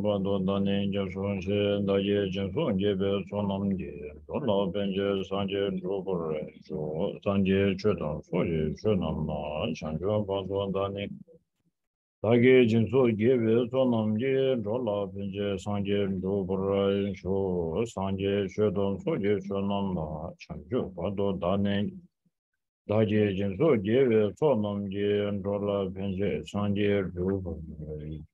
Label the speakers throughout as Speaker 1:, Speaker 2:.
Speaker 1: Bado Dani Jason Daye Jenson Jebe Sonamdi, Rola Benje Sanje Jobore, Sanje Chetan Soye Shenamna, Chanjo Bado Dani Dage Jenso Jebe Sonamdi, Rola Benje Sanje Jobore, Sanje Chetan Soye Shenamna, Chanjo Bado Dani Daje Jenso Jebe Sonamdi, Rola Benje Sanje Jobore,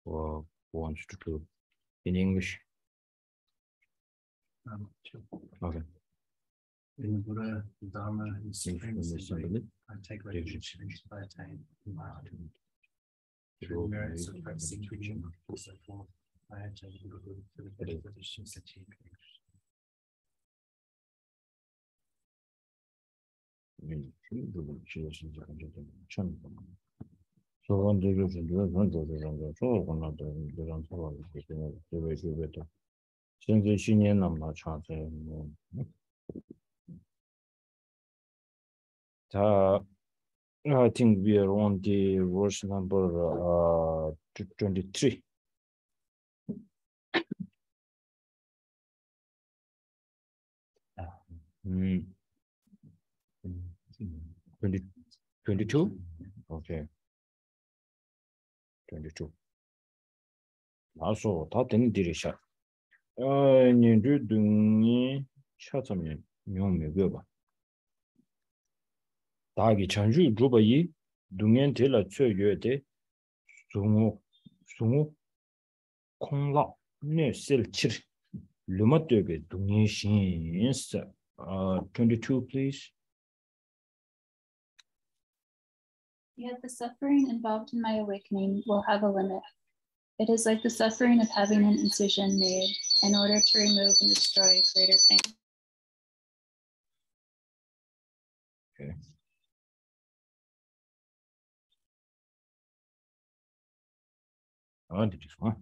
Speaker 1: or wants to do in English? Okay.
Speaker 2: In the Buddha, the Dharma, and supremacy, I take refuge by attain through merits of practicing preaching, and so forth. I attain Buddhahood for the benefit of sentient beings.
Speaker 1: So one day you should do it, so one of the since the senior number chance. I think we are on the verse number 23. Mm. 22? Okay. 22. Also, that in direction. Nindu Dungi Chatsam Yong Megaba. Dagi Chanju Drubayi, Dungen Tela Tsuyo de Sungu Kong Lao, Ne Sil Chir, Lumatube Dungi Shins. 22, please.
Speaker 3: Yet the suffering involved in my awakening will have a limit. It is like the suffering of having an incision made in order to remove and destroy greater pain.
Speaker 1: Okay. Oh, did you want?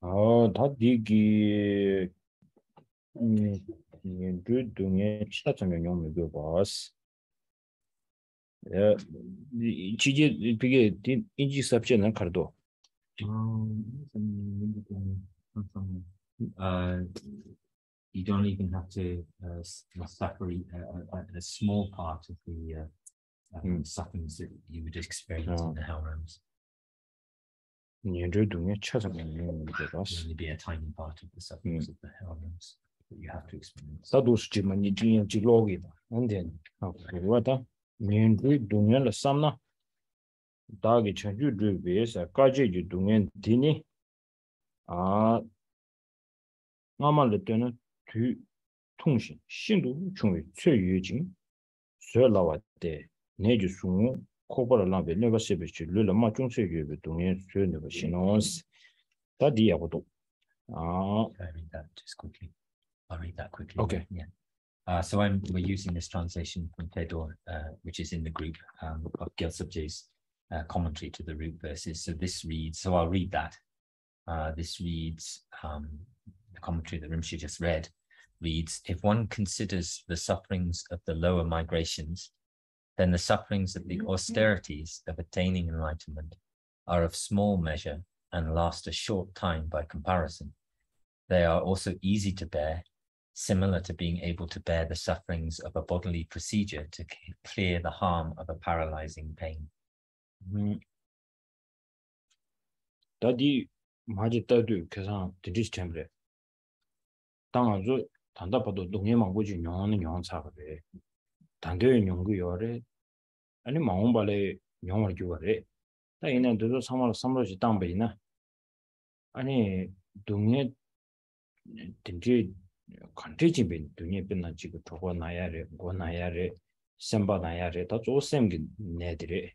Speaker 1: Oh, that digi. Good doing chat on your young boss. Gigi big in subject and cardo.
Speaker 4: You don't even have to suffer a small part of the sufferings that you would experience in the hell realms.
Speaker 1: You're doing a chat on your
Speaker 4: only be a tiny part of the sufferings of the hell realms that you have to experience.
Speaker 1: That was Jimmy Gilogi, and then what doing a samna. Dagi Chanju do this, a kaji you doing dini. Mama Lieutenant to Tungshin, Shindu, Chung, Yujing, Sir Lawa de Neju Sumu, Cobra Lambe, never sabish, Lula Machung Segu, doing never she knows. That the Abudo.
Speaker 4: I'll read that just quickly. I'll read that quickly.
Speaker 1: Okay.
Speaker 4: Yeah. So we're using this translation from Tedor, which is in the group of Gyaltsabje's commentary to the root verses. So this reads, so I'll read that. This reads, the commentary that Rinpoche just read, reads, if one considers the sufferings of the lower migrations, then the sufferings of the austerities of attaining enlightenment are of small measure and last a short time by comparison. They are also easy to bear, similar to being able to bear the sufferings of a bodily procedure to clear the harm of a paralyzing pain.
Speaker 1: Dadi Majitadu Kazan, the distembre. Tangazo, Tandapado, Dunyamanguji, Yon Sabe, Tande Yongu Yore, and Maumbale Yon Jure. Taina do some Samroji Tambina. Ani Dunya Tinti Contagion bin, Dunya Benachi, Togo Nayare, Gonayare, Samba Nayare, that's all same Nedre.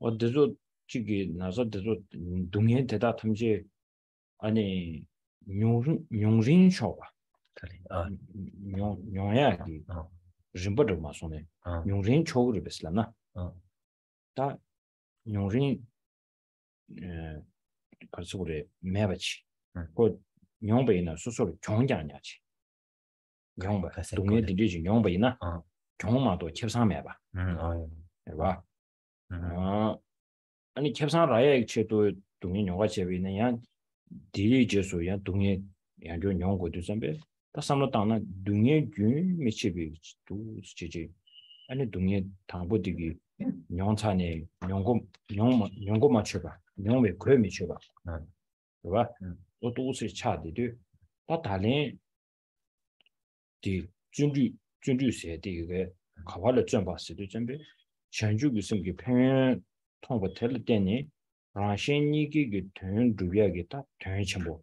Speaker 1: Or the Chigi Nazo Dunya Teda Tamji Ani Yongrin Showa. Yongya Rimbo Masone, Yongrin Chogri Beslana. That Yongrin Kasure Mavach, good Yongbaina, so sort of Chongyanyachi. Yongba, Dunga division Yongbaina. 경험도 캡상매봐. 봐. 아니 캡상라야 체도 동의 영화 제비는 양 디리제소야 동의 양조 연구도 선배. 다 삼로 당나 동의 균 미치비 또 지지. 아니 동의 당보디기 영차네 연구 맞춰봐. 영매 그래 미쳐봐. 봐. 또是差的对。다 달린 디 준주 세 되게 가발을 좀 봤어요. 준비 전주기 생기 편 통과 될 때니 라신이기 된 두야겠다. 된 첨부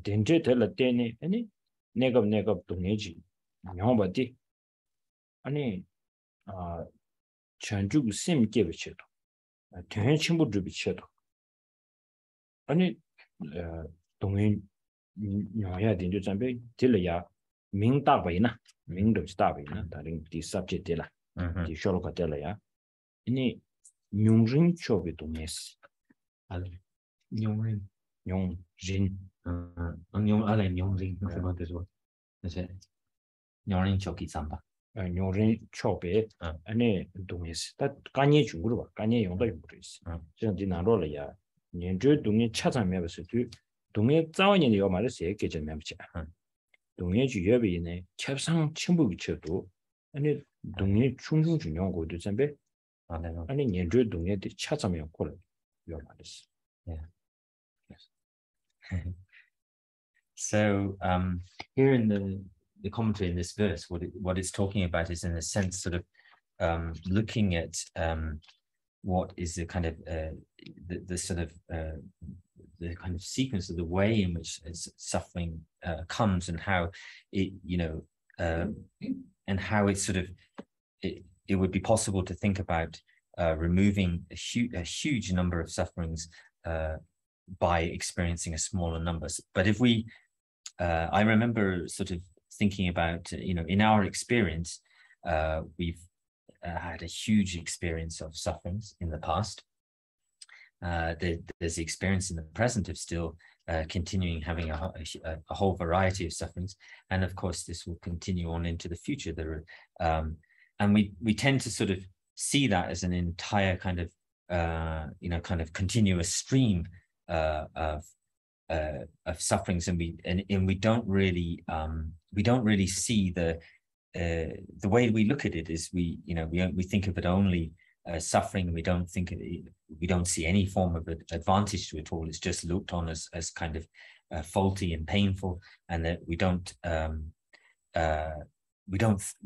Speaker 1: 된제 될 때니 아니 내가 동네지 영어버디 아니 아 전주기 셈게 비쳐도 된 첨부 비쳐도 아니 동네 영어야 된저 준비 될이야明大为呢，明都是大为呢，他领第subject的了，第说了个的了呀，你用人学的东西，
Speaker 4: 用人，
Speaker 1: 用
Speaker 4: 人什么的说，那些用人学给咱吧，
Speaker 1: 用人学的，那东西，他干业用了吧，干业用到用不是，这样的难了了呀，你这东西吃上面不是对，东西早年的要买的谁给这面不吃，동해 주협이네 캡상 첨부 쳐도 아니 동해 충충 중요한 것도 전에 아니 년주 동해 찾아면 콜 요말이스.
Speaker 4: Yeah. So here in the commentary in this verse, what it's talking about is in a sense sort of looking at what is the kind of the sort of the kind of sequence of the way in which suffering comes and how it, and how it's sort of, it would be possible to think about removing a huge number of sufferings by experiencing a smaller number. But if we, I remember sort of thinking about, in our experience, we've had a huge experience of sufferings in the past. There's the experience in the present of still continuing having a whole variety of sufferings, and of course this will continue on into the future. And we tend to sort of see that as an entire kind of kind of continuous stream of sufferings, and we don't really see the way we look at it is we think of it only suffering. We don't see any form of advantage to it all. It's just looked on as kind of faulty and painful, and that we don't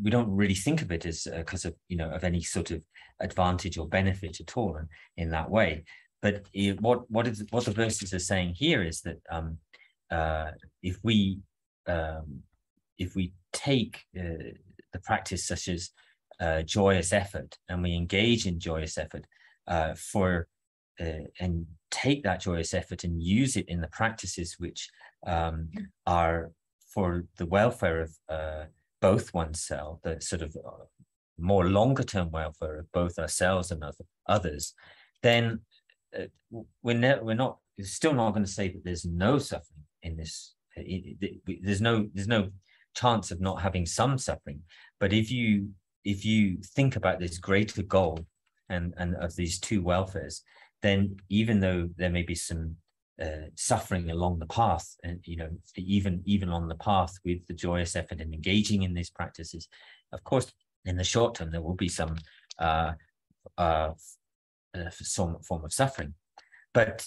Speaker 4: really think of it as because of of any sort of advantage or benefit at all in that way. But what the verses are saying here is that if we take the practice such as joyous effort, and we engage in joyous effort and take that joyous effort and use it in the practices which are for the welfare of both oneself, the sort of more longer term welfare of both ourselves and others, then we're still not going to say that there's no suffering in this. There's no chance of not having some suffering. But if you think about this greater goal and of these two welfares, then even though there may be some suffering along the path, and even on the path with the joyous effort and engaging in these practices, of course, in the short term there will be some form of suffering, but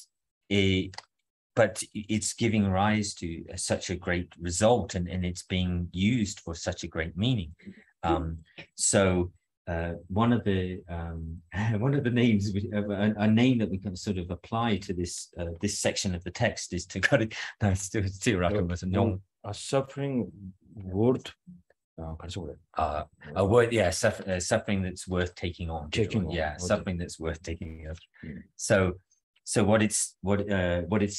Speaker 4: it's giving rise to such a great result, and it's being used for such a great meaning. So one of the names, a name that we can sort of apply to this section of the text is to got it. No, still
Speaker 1: a suffering word.
Speaker 4: A word, yeah, suffering that's worth taking on. Suffering that's worth taking on. So what it's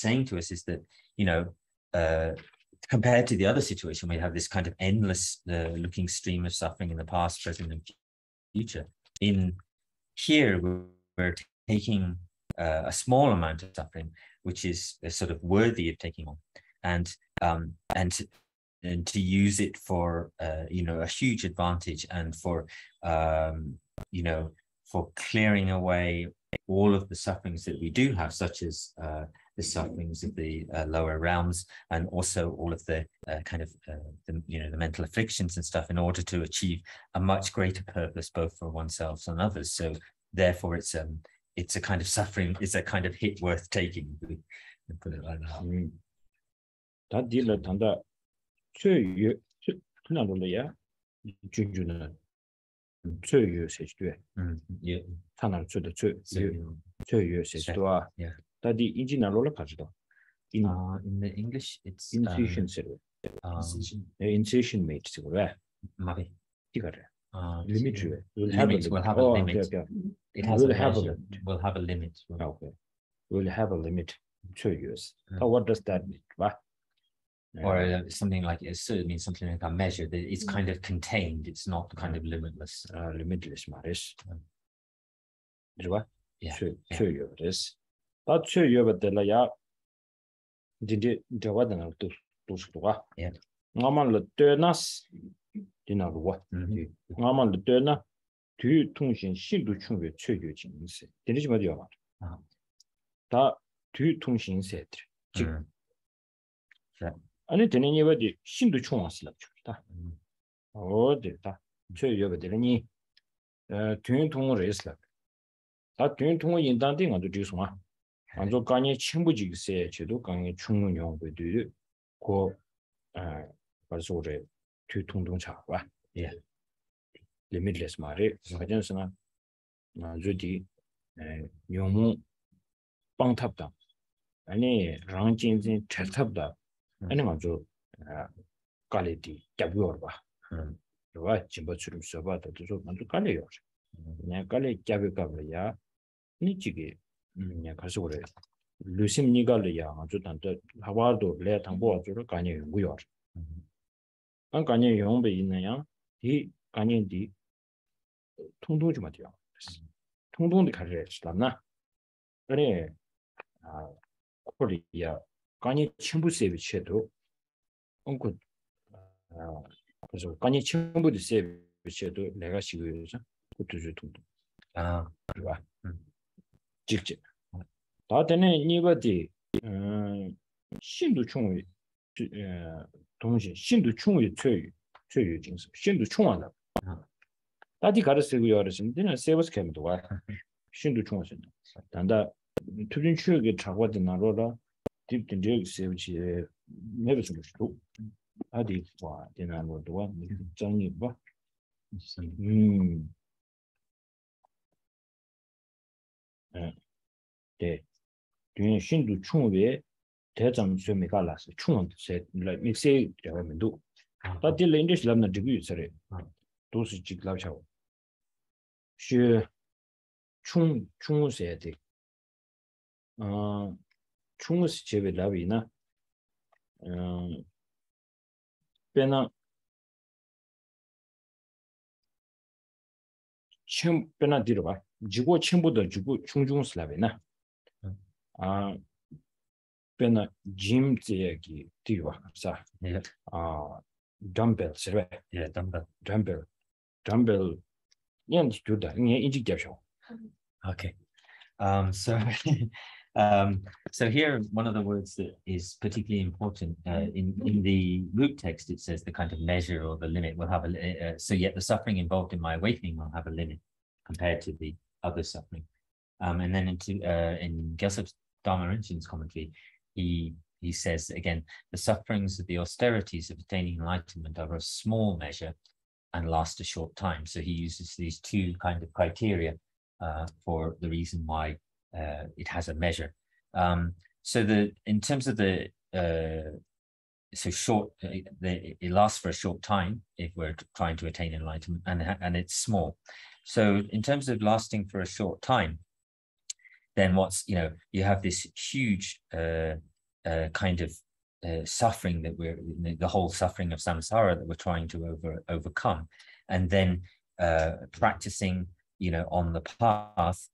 Speaker 4: saying to us is that compared to the other situation, we have this kind of endless looking stream of suffering in the past, present, and future. In here, we're taking a small amount of suffering, which is sort of worthy of taking on, and to use it for you know, a huge advantage, and for you know, for clearing away all of the sufferings that we do have, such as the sufferings of the lower realms, and also all of the kind of the, you know, the mental afflictions and stuff, in order to achieve a much greater purpose, both for oneself and others. So therefore it's a kind of suffering, it's a kind of hit worth taking, put it like that.
Speaker 1: 다 딜러 단다 최유 그나로야 준준은 최유 세주에
Speaker 4: Yeah.
Speaker 1: 타날 최도 최유 세주와 다디 인지나로라 가지도
Speaker 4: In the English, it's
Speaker 1: incision 세로 incision made 세로에
Speaker 4: maybe
Speaker 1: 이거래
Speaker 4: limit.
Speaker 1: will have a limit.
Speaker 4: It has
Speaker 1: will
Speaker 4: a
Speaker 1: have a
Speaker 4: measure.
Speaker 1: limit.
Speaker 4: Will have a limit.
Speaker 1: Okay, will have a limit. 최유스. What does that mean?
Speaker 4: Or something like it means something like a measure that it's kind of contained. It's not kind of limitless.
Speaker 1: Limitless 말이지. 그죠?
Speaker 4: Yeah.
Speaker 1: 최유스. 다 최유버들이야. 이제 저와는 또 수도가.
Speaker 4: Yeah.
Speaker 1: 나만 르트나스 디나루와. 나만 르트나 뒤 통신 신도 충분히 최유 진세. 되지 말이야. 다 뒤 통신세들. 즉 아니 되는 예버디 신도 총왔을라 좋다. 됐다. 최여버들이 뒤 통을 했을라. 다 뒤 통을 인단된 것도 지송아. 먼저 간이 친구지기세 제도 강의 충분 용어들이 고 벌써 우리 뒤 통동 차와. 예. limitless 말이 가전스나 저디 용무 빵탑다. 아니 랑진진 찰탑다. 아니 먼저 퀄리티 잡으러 봐. 그와 진보처럼 써봐도 좀 먼저 깔려요. 그냥 깔려 잡을까봐야 니지게 그냥 가서 그래. 루심니가려야 아주 단도 하와도 레 당보 아주로 간이 연구요. 안 간이 용배 있나요? 이 간이디 통동 좀 하죠. 통동도 가져야 되나? 그래. 코리아 간이 친구 세비체도 onko 그래서 간이 친구들 세비체도 내가 시고요죠. 그것도 좀 그봐. 직접 다 되는 이거지. 신도 총의 동시 신도 총의 최유 증서 신도 총하다. 다디 가르치고요. 그러시면 세버스 캠도 와. 신도 총하신. 단다 투진 추억에 작화된 나로라 딥된 적 세우치 never so 아디 와 되나로도 와 정리 봐. 네. 뒤에 신도 충분히 대장 수미가 라서 충분히 세 믹스 되면도 다들 인디스 람나 디그 있어요. 도시 직라샤고. 시 충세야 돼. 충무스 제베 라비나 페나 침 페나 디르바 지고 침보다 지고 충중스 라비나 페나 짐제기 디와 사 덤벨 세베 덤벨 년지 주다 니 인지 잡쇼.
Speaker 4: Okay. So here, one of the words that is particularly important in the root text, it says the kind of measure or the limit will have a so yet the suffering involved in my awakening will have a limit compared to the other suffering. And then in Gyaltsab Dharma Rinpoche's commentary, he says again, the sufferings of the austerities of attaining enlightenment are of small measure and last a short time. So he uses these two kind of criteria for the reason why it has a measure. So in terms of the so short, it lasts for a short time if we're trying to attain enlightenment, and it's small. So in terms of lasting for a short time, then you have this huge kind of suffering that the whole suffering of samsara that we're trying to overcome, and then practicing on the path,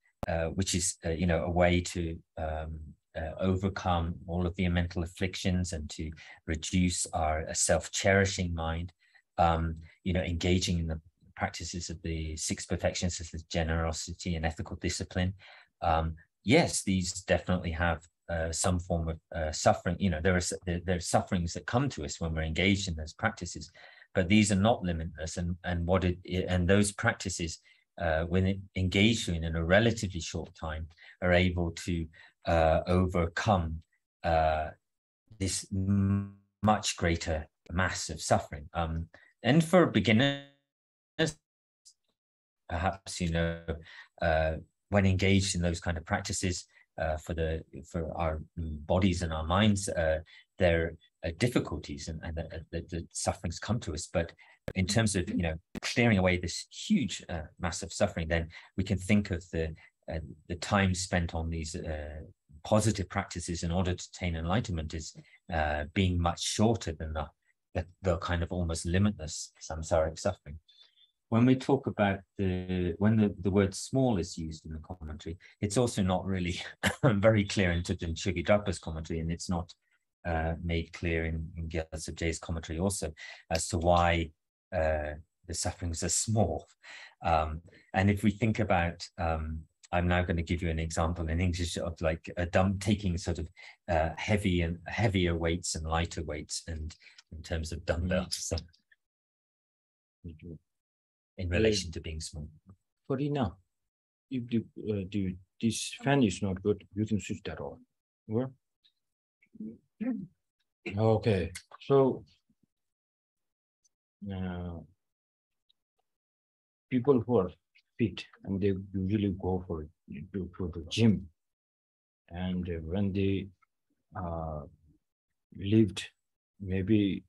Speaker 4: which is a way to overcome all of the mental afflictions and to reduce our self-cherishing mind, engaging in the practices of the 6 perfections, such as generosity and ethical discipline. Yes, these definitely have some form of suffering. There are sufferings that come to us when we're engaged in those practices, but these are not limitless. And those practices, when engaged in a relatively short time, are able to overcome this much greater mass of suffering. And for beginners, perhaps, when engaged in those kind of practices, for our bodies and our minds, there are difficulties and the sufferings come to us. But in terms of clearing away this huge mass of suffering, then we can think of the time spent on these positive practices in order to attain enlightenment as being much shorter than the kind of almost limitless samsaric suffering. When we talk about when the word small is used in the commentary, it's also not really very clear in Shantidava's commentary, and it's not made clear in Gyaltsab Je's commentary also as to why the sufferings are small. And if we think about, I'm now going to give you an example in English of like taking sort of heavier weights and lighter weights, and in terms of dumbbells. So, in relation to being small.
Speaker 1: Farina, if this fan is not good, you can switch that on. Where? Okay, so people who are fit and they usually go for the gym, and when they lived maybe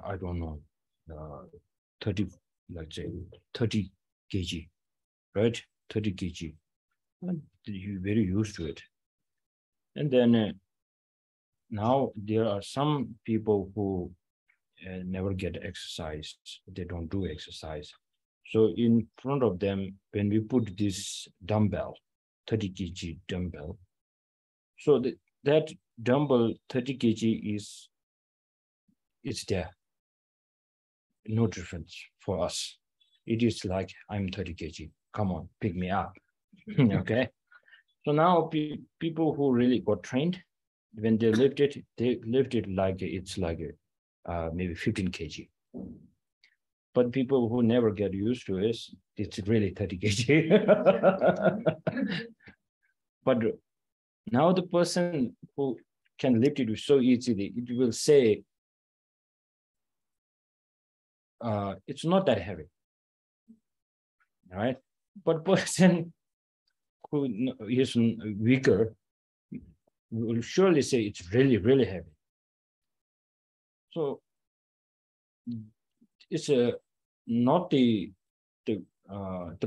Speaker 1: I don't know 30, let's say 30 kg, right? 30 kg, and you're very used to it. And then now there are some people who never get exercise. They don't do exercise. So in front of them, when we put this dumbbell, 30 kg dumbbell, so that dumbbell 30 kg is there. No difference for us. It is like, I'm 30 kg. Come on, pick me up. Okay. So now people who really got trained, when they lift it like it's like maybe 15 kg. But people who never get used to it, it's really 30 kg. But now the person who can lift it so easily, it will say, it's not that heavy, all right? But person who is weaker will surely say it's really, really heavy. So it's not the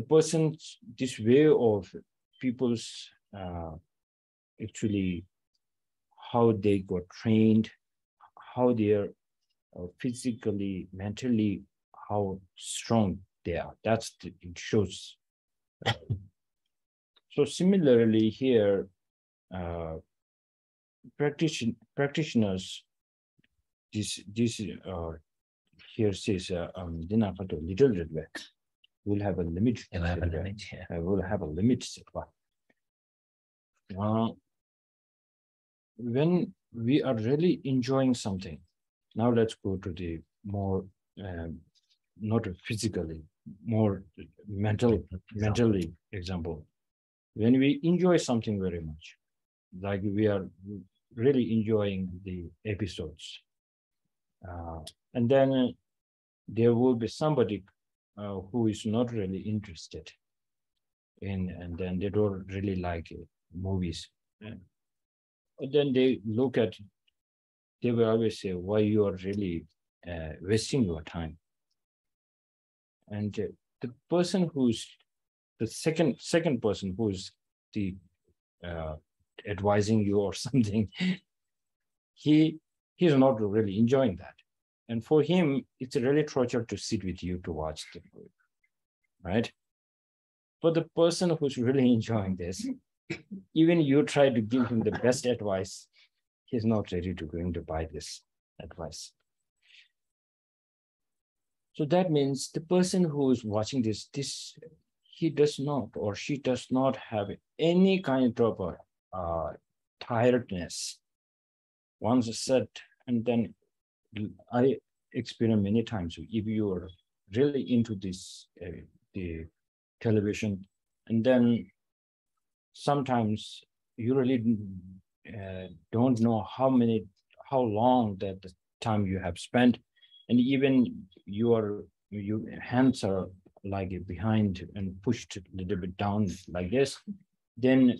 Speaker 1: person's, this way of people's actually how they got trained, how they're physically, mentally, how strong they are. It shows. So similarly here, practitioners, this here says little will have a limit. Will have a limit. When we are really enjoying something, now let's go to the more not physically, more mentally example. When we enjoy something very much, like we are really enjoying the episodes, and then there will be somebody who is not really interested in, and then they don't really like movies. And then they look at, they will always say, why you are really wasting your time. And the person who's the second person who's the advising you or something, he's not really enjoying that. And for him, it's a really torture to sit with you to watch the movie, right? But the person who's really enjoying this, even you try to give him the best advice, he's not ready to going to buy this advice. So that means the person who is watching this, he does not or she does not have any kind of tiredness. Once said, and then I experienced many times, if you are really into this, the television, and then sometimes you really don't know how long that the time you have spent, and even your hands are like behind and pushed a little bit down like this. Then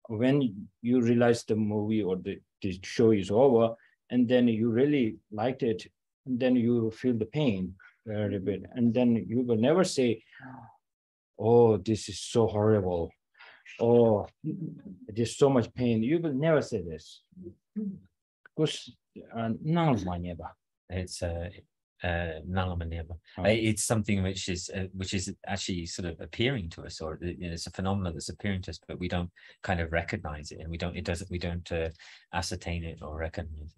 Speaker 1: when you realize the movie or the show is over, and then you really liked it, and then you feel the pain a little bit, and then you will never say, oh, this is so horrible, oh, there's so much pain. You will never say this, because
Speaker 4: it's something which is actually sort of appearing to us, or it's a phenomenon that's appearing to us, but we don't kind of recognize it, and we don't ascertain it or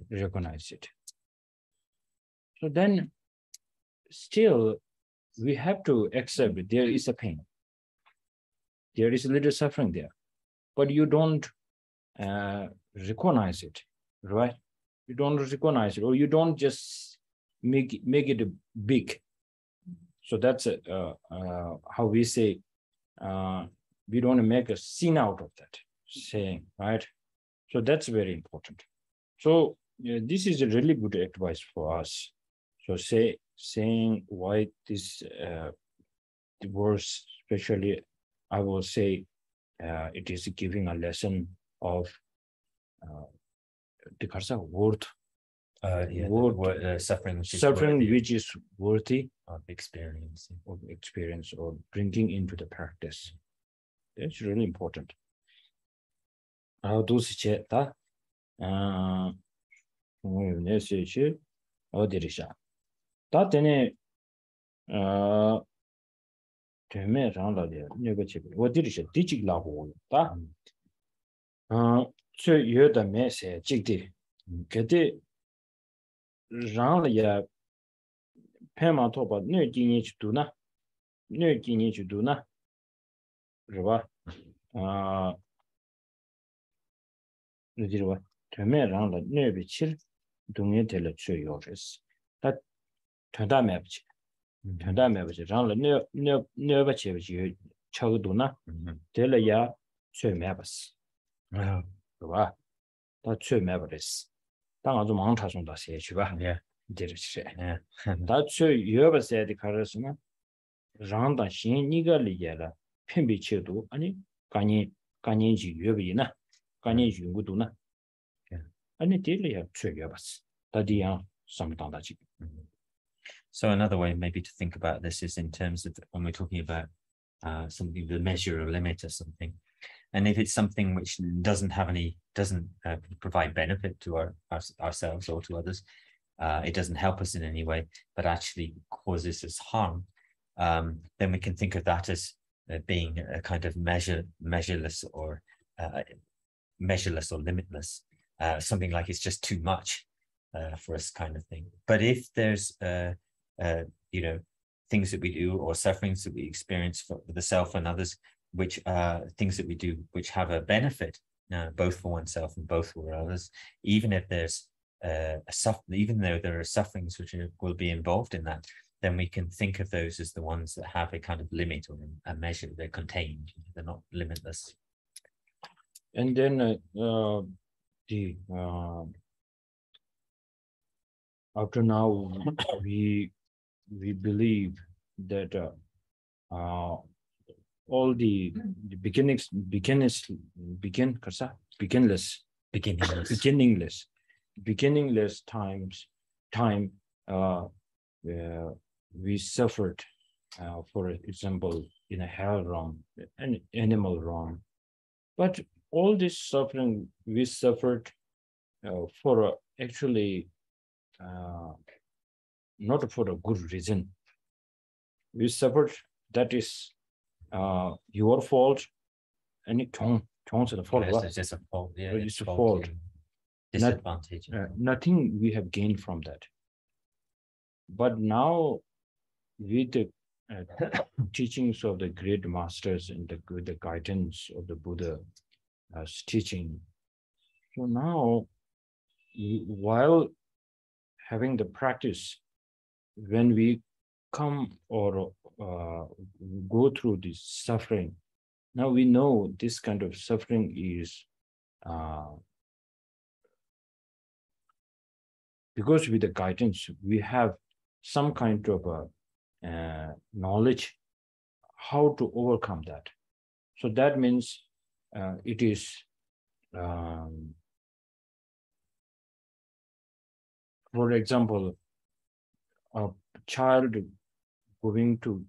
Speaker 4: recognize it.
Speaker 1: So then still we have to accept that there is a pain, there is a little suffering there, but you don't recognize it, right? You don't recognize it, or you don't just make it big. So that's how we say, we don't make a scene out of that saying, right? So that's very important. So this is a really good advice for us. So saying why this verse, especially, I will say it is giving a lesson of the worth. Suffering which is worthy
Speaker 4: of experience
Speaker 1: or bringing into the practice. That's really important. Pema toba nö jinyi chuduna, nö jinyi chuduna, riba, nödirwa, töme rangla nö bichir, dungye tela chö yores. Ta tönda mebachi, rangla nö bachi bachi chaguduna, tela ya chö mebas. Riba, ta chö mebaris. Ta nga zo mangcha sonda siye chiba. That's you ever said the Karasana Randa Shin Nigali Yella, Pimbi Chidu, Ani, Kaniji Yubina, Kaniji Guduna. And it did have 2 years. Tadian Samtandachi.
Speaker 4: So another way maybe to think about this is in terms of when we're talking about something, the measure or limit or something. And if it's something which doesn't provide benefit to ourselves or to others, it doesn't help us in any way, but actually causes us harm, then we can think of that as being a kind of measureless or limitless, something like it's just too much for us, kind of thing. But if there's things that we do or sufferings that we experience for the self and others, which things that we do which have a benefit, both for oneself and both for others, even if there's even though there are sufferings which will be involved in that, then we can think of those as the ones that have a kind of limit or a measure. They're contained, they're not limitless.
Speaker 1: And then after now we believe that all the beginningless time where we suffered, for example, in a hell realm, an animal realm. But all this suffering we suffered for actually not for a good reason. We suffered, that is your fault, and it the fault.
Speaker 4: Yes, it's just a fault. Yeah,
Speaker 1: It's a fault.
Speaker 4: Disadvantage.
Speaker 1: Nothing we have gained from that. But now, with the teachings of the great masters and the guidance of the Buddha's teaching, so now, while having the practice, when we come or go through this suffering, now we know this kind of suffering is because with the guidance, we have some kind of knowledge how to overcome that. So that means it is for example, a child going to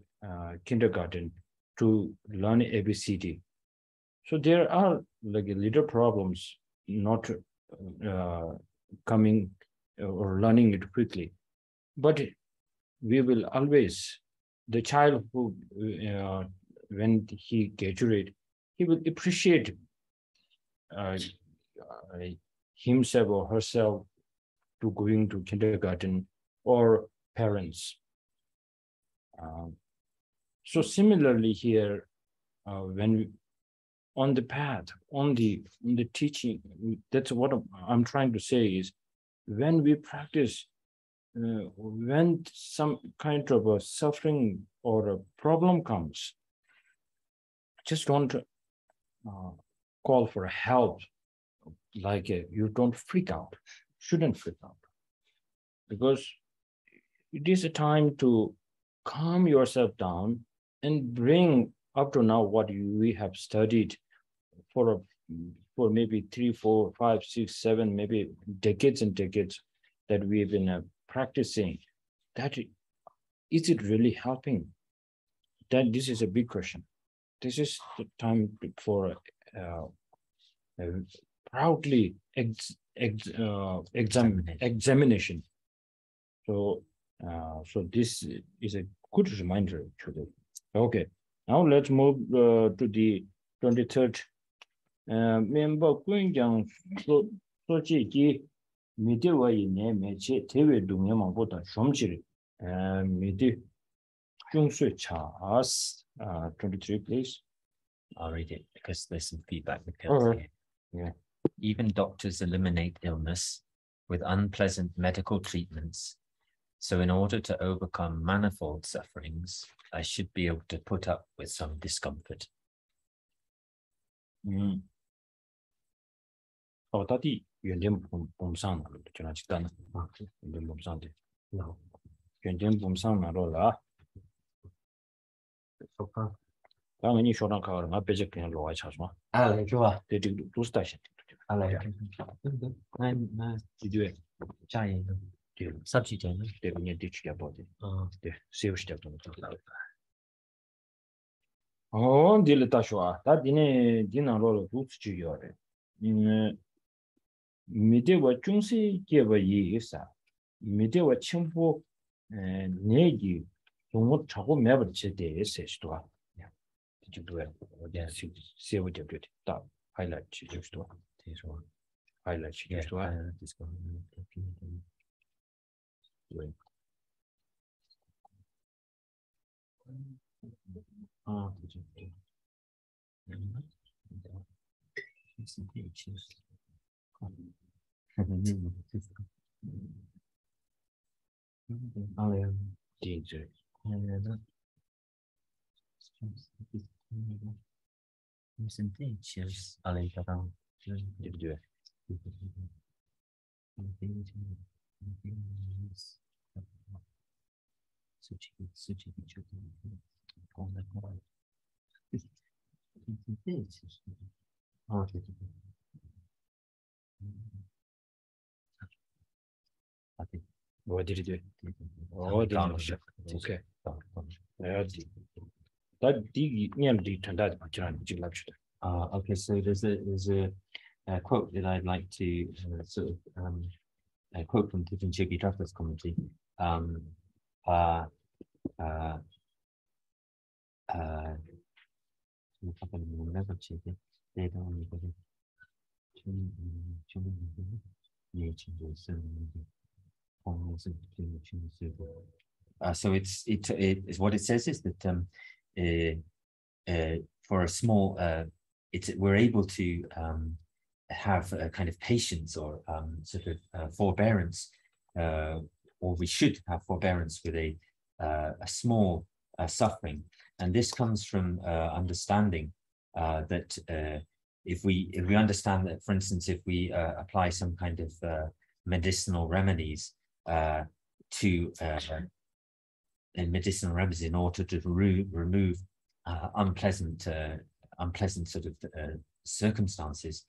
Speaker 1: kindergarten to learn ABCD. So there are like little problems not coming or learning it quickly. But we will always, the child who, when he graduates, he will appreciate himself or herself to going to kindergarten or parents. So similarly here, when we, on the path, on the teaching, that's what I'm trying to say is, when we practice, when some kind of a suffering or a problem comes, just don't call for help. Like you don't freak out, shouldn't freak out, because it is a time to calm yourself down and bring up to now what we have studied for maybe 3, 4, 5, 6, 7, maybe decades and decades that we've been practicing. That is it really helping? That this is a big question. This is the time for proudly examination. So this is a good reminder today. Okay, now let's move to the 23rd. Member Quinjang Sochi Midiway name Tewe Dungyama Bota Shomchiri Midi Jungsui Chas 23, please.
Speaker 4: I'll read it because there's some feedback with
Speaker 1: Right. Yeah.
Speaker 4: Even doctors eliminate illness with unpleasant medical treatments. So in order to overcome manifold sufferings, I should be able to put up with some discomfort.
Speaker 1: Tati Yundem Bumsan, Jonathan, Yundem Bumsante. No. Yundem Bumsan Rola. How many short car, my basic can lower charge? They do station. Did you giant substitute? They will need to teach your body. The sales step on the oh, Diletashua, that dinner roll of boots to your Midewa Chungsi gave a year, Midewa Chimpo and Negi, from what trouble never said they says to her. Did you do it? Yes, see what you did. Highlight she used to highlight she used to have this one. Oh, did you do? What did you do? Oh, okay.
Speaker 4: Okay, so there's a quote that I'd like to sort of quote from Bodhisattva's commentary. So what it says is that for a small, we're able to have a kind of patience or sort of forbearance, or we should have forbearance with a small suffering, and this comes from understanding that if we understand that, for instance, if we apply some kind of medicinal remedies to medicinal remedies in order to remove unpleasant sort of circumstances,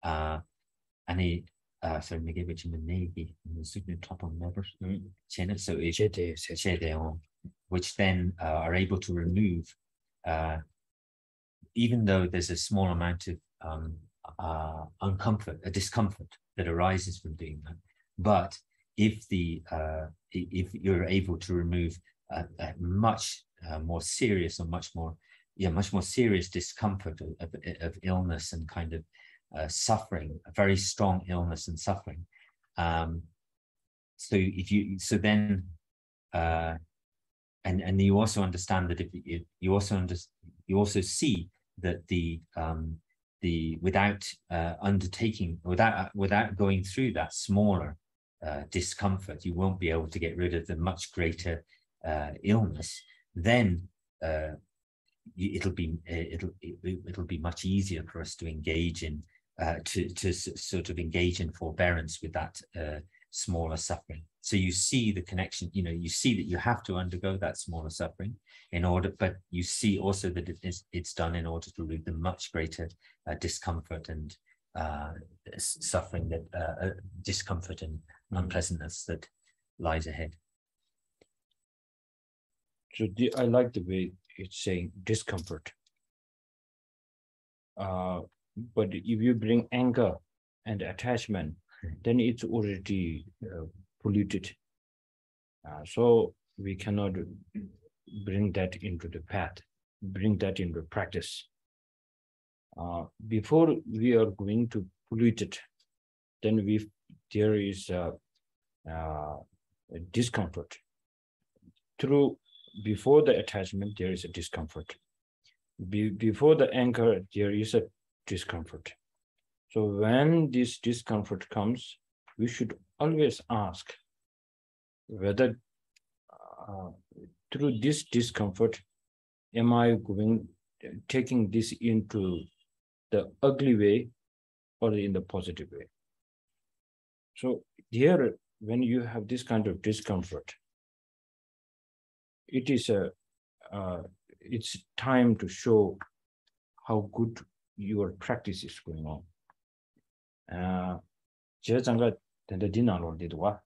Speaker 4: so which then are able to remove, even though there's a small amount of discomfort that arises from doing that. But if you're able to remove a much more serious or much more serious discomfort of illness and kind of suffering, a very strong illness and suffering. So then you also understand that you also see that without going through that smaller discomfort, you won't be able to get rid of the much greater illness. Then it'll be much easier for us to engage in to sort of engage in forbearance with that smaller suffering. So you see the connection, you see that you have to undergo that smaller suffering in order, but you see also that it's done in order to remove the much greater discomfort and suffering, that discomfort and unpleasantness that lies ahead.
Speaker 1: So I like the way it's saying discomfort. But if you bring anger and attachment, then it's already polluted. So we cannot bring that into the path, bring that into practice. Before we are going to pollute it, then there is a discomfort. Before the attachment, there is a discomfort. Before the anger, there is a discomfort. So when this discomfort comes, we should always ask whether through this discomfort, am I taking this into the ugly way or in the positive way? So here, when you have this kind of discomfort, it's time to show how good your practice is going on. 제가 된다 디나로 되도와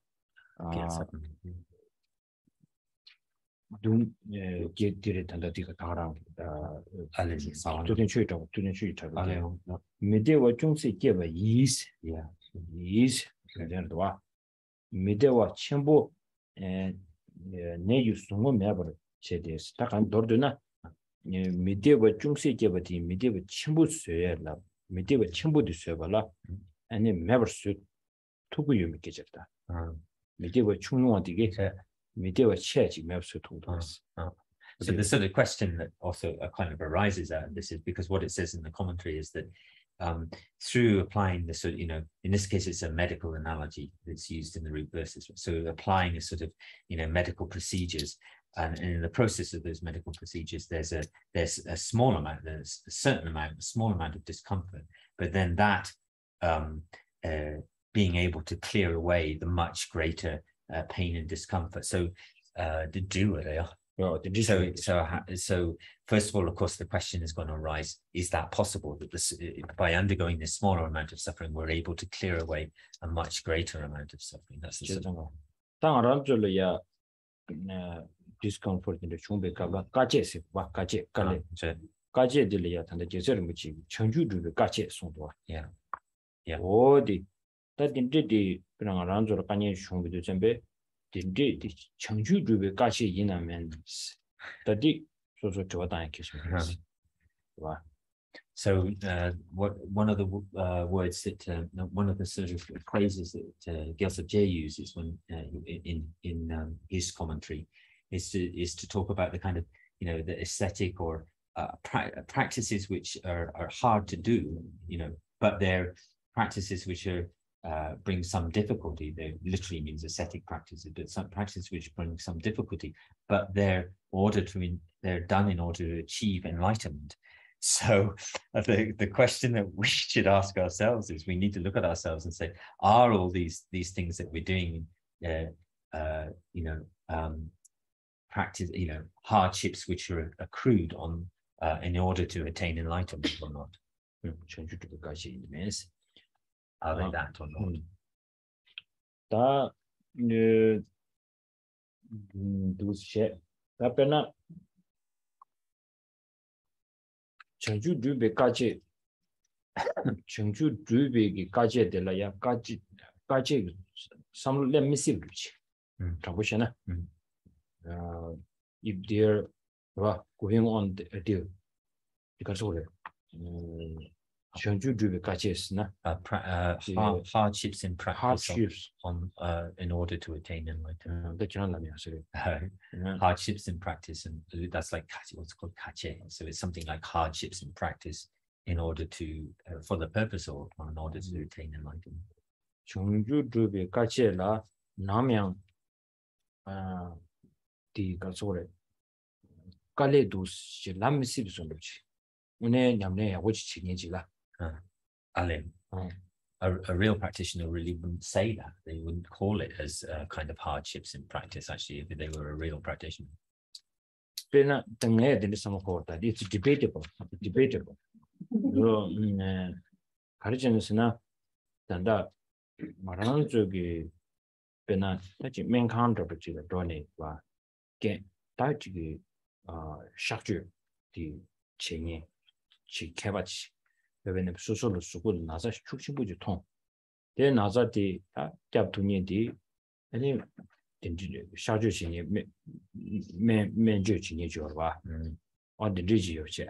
Speaker 1: 둥 게디레 된다 디가 다랑
Speaker 4: 알레지 사원
Speaker 1: 두든 추이도 알레요 미데와 중세 게바 이스 그런도와 미데와 첨부 내유 송고 매버 제데스 딱한 돌드나 미데와 중세 게바디 미데와 첨부 쇠라 미데와 첨부도 쇠발라 아니 매버스 투구 유미게졌다. 미데와 충용어디게 미데와 체지 매버스 투도스.
Speaker 4: So the sort of question that also kind of arises out of this is because what it says in the commentary is that through applying the sort of, in this case it's a medical analogy that's used in the root verses. So applying a sort of, medical procedures, and in the process of those medical procedures, there's a small amount, there's a small amount of discomfort, but then that being able to clear away the much greater pain and discomfort. So So first of all, of course, the question is going to arise: is that possible? That by undergoing this smaller amount of suffering, we're able to clear away a much greater amount of suffering. That's the
Speaker 1: discomfort in the chumbe kaba kache se wa kache kale kache dile ya tanda jeser muchi changju du kache sondwa
Speaker 4: yeah
Speaker 1: odi ta dinde di prang ranzo kanye chumbe de zembe dinde di changju du kache yinamen tadi so so chwa dan ke wa
Speaker 4: So one of the words that one of the sort of phrases that Gyaltsab Je uses when in his commentary is to talk about the kind of the aesthetic or practices which are hard to do, but they're practices which are bring some difficulty. They literally means ascetic practices, but some practices which bring some difficulty, but they're done in order to achieve enlightenment. So the question that we should ask ourselves is, we need to look at ourselves and say, are all these things that we're doing, practice, hardships which are accrued on in order to attain enlightenment or not? Are they that or not?
Speaker 1: Da pena Chengju Dube Kache Chengju Dube Kache de la ya Kache some let me see Trabushana. If they're going on a deal, because of
Speaker 4: hardships in practice in order to attain enlightenment. Hardships in practice, and that's like what's called kache. So it's something like hardships in practice in order to for the purpose or in order to attain enlightenment.
Speaker 1: Chungju Drubi Kache la Namyang di Kalsore Kale dus Lamisi Sunduchi. A
Speaker 4: real practitioner really wouldn't say that. They wouldn't call it as kind of hardships in practice, actually, if they were a real practitioner.
Speaker 1: It's debatable. Chi kebachi bebene susulu sukul nasa chukchibuji tong de nasa di gyab tunye di ani shaju chinye menju chinye jorwa on the riji yoche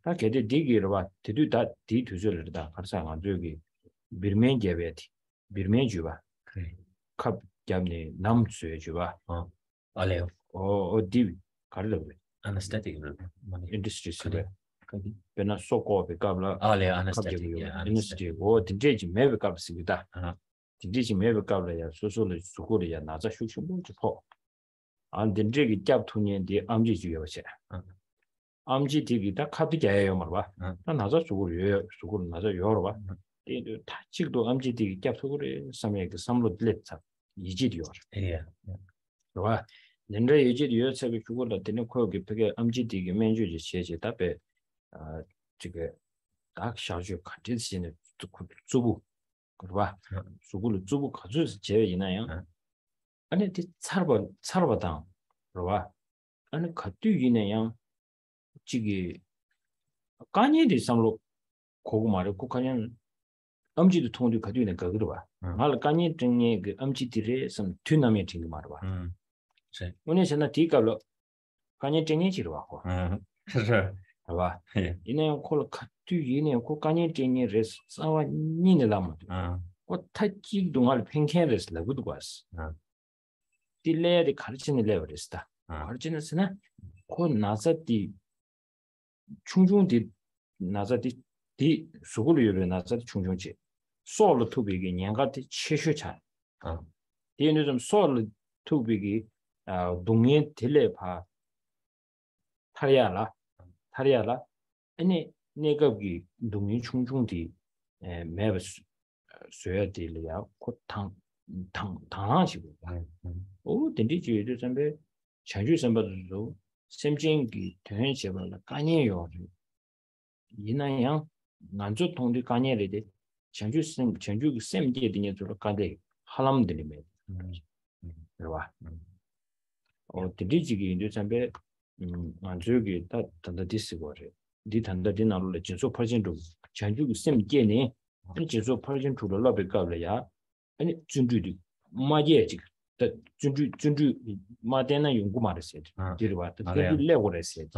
Speaker 1: ta kede digi rwa tidu da di tuzul da karsa nganjogi birmen gebeti birmen juba kap gyabne nam tsuye juba
Speaker 4: aleo
Speaker 1: o di karlo
Speaker 4: anesthetic
Speaker 1: industry sube Pena soko becabla
Speaker 4: anesthetic
Speaker 1: or the judge may become sivida. The judge may become a social sukuria, Naza Shukshu. And the jig jab to the Amji Yoche. Amji Tigita Kapija Yomarwa, another Sukuru, another Yorwa. They do touch to Amji Tig Capsuri, some like some letter, Egidio.
Speaker 4: Yeah.
Speaker 1: Then Ray Egidio said we could let the Amji Tig Manju Tape. 딱 샤주 같이는 주부 그러봐 수고를 주부 가져서 제외이나요 아니 디 살아봐다 그러봐 아니 같이이네요 지기 까니디 삼로 고고 말을 국하면 엄지도 통도 가지고 거 그러봐 말 까니 등에 그 엄지들이 좀 튀나면 팅 말봐 오늘 전에 뒤가로 까니 등에 지로 왔고 봐. 이내용 콜 카투 이내용 코까니 쟁이 레스 싸와 니네라모. 고 타지 동안 팽캔레스 라고도 봤어. 딜레리 가르치는 레벨이다. 가르치는스나 고 나사디 충중디 나사디 디 수고를 요래 나사디 충중지. 솔로 투비기 년가티 최슈차. 얘는 좀 솔로 투비기 동네 딜레파 타리아라 타리아라 아니 내가기 동이 충중디 매버스 쇠야딜이야 곧당 당하시고 오 된디지도 전에 자주 선발도 샘징기 대현시발라 까니요 이나양 난조 통디 까니래데 전주 샘디에 들어 가데 할람들이메 그러와 된디지기 이제 전에 안저기 다 단다디스고래 디 단다디나로 진소 퍼센트 전주 샘게네 아니 진소 퍼센트로 러베가려야 아니 준주디 마제지 준주 마데나 연구 말했어요. 디르와 그 레고랬어요.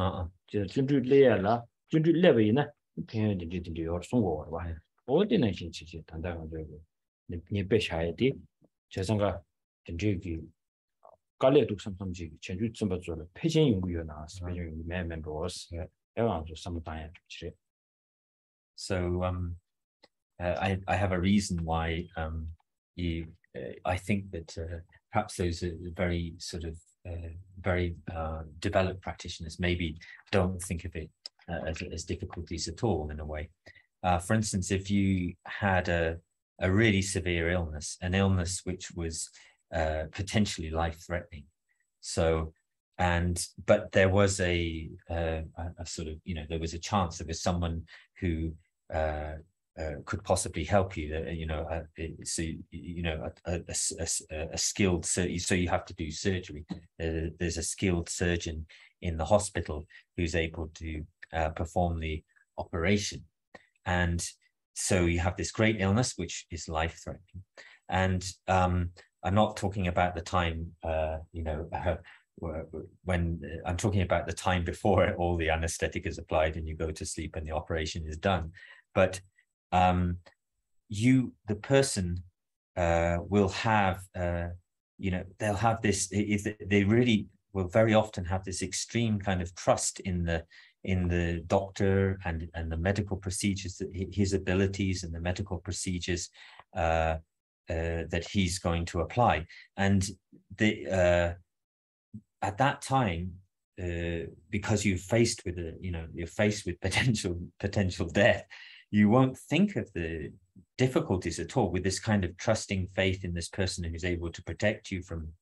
Speaker 1: 준주 레야라 준주 레베이나 그냥 이제 열송고 봐. 어디는 진짜 단단하고 네 배샤야디 재산가 전제기 깔레도 삼삼지 전주 좀 봐줘. 폐진 연구위원 나왔어. 폐진 연구 멤버스. 애가 좀 삼다야 좀
Speaker 4: So I have a reason why I think that perhaps those are very sort of very developed practitioners maybe don't think of it as difficulties at all in a way. For instance, if you had a really severe illness, an illness which was potentially life-threatening, but there was a sort of, there was a chance there was someone who could possibly help you, a skilled, so you have to do surgery. There's a skilled surgeon in the hospital who's able to perform the operation. And so you have this great illness, which is life-threatening. And I'm not talking about the time, when I'm talking about the time before all the anesthetic is applied and you go to sleep and the operation is done. But the person will have, they'll have this, they really will very often have this extreme kind of trust in the doctor and the medical procedures, his abilities and the medical procedures that he's going to apply. And at that time, because you're faced with you're faced with potential death, you won't think of the difficulties at all with this kind of trusting faith in this person who's able to protect you from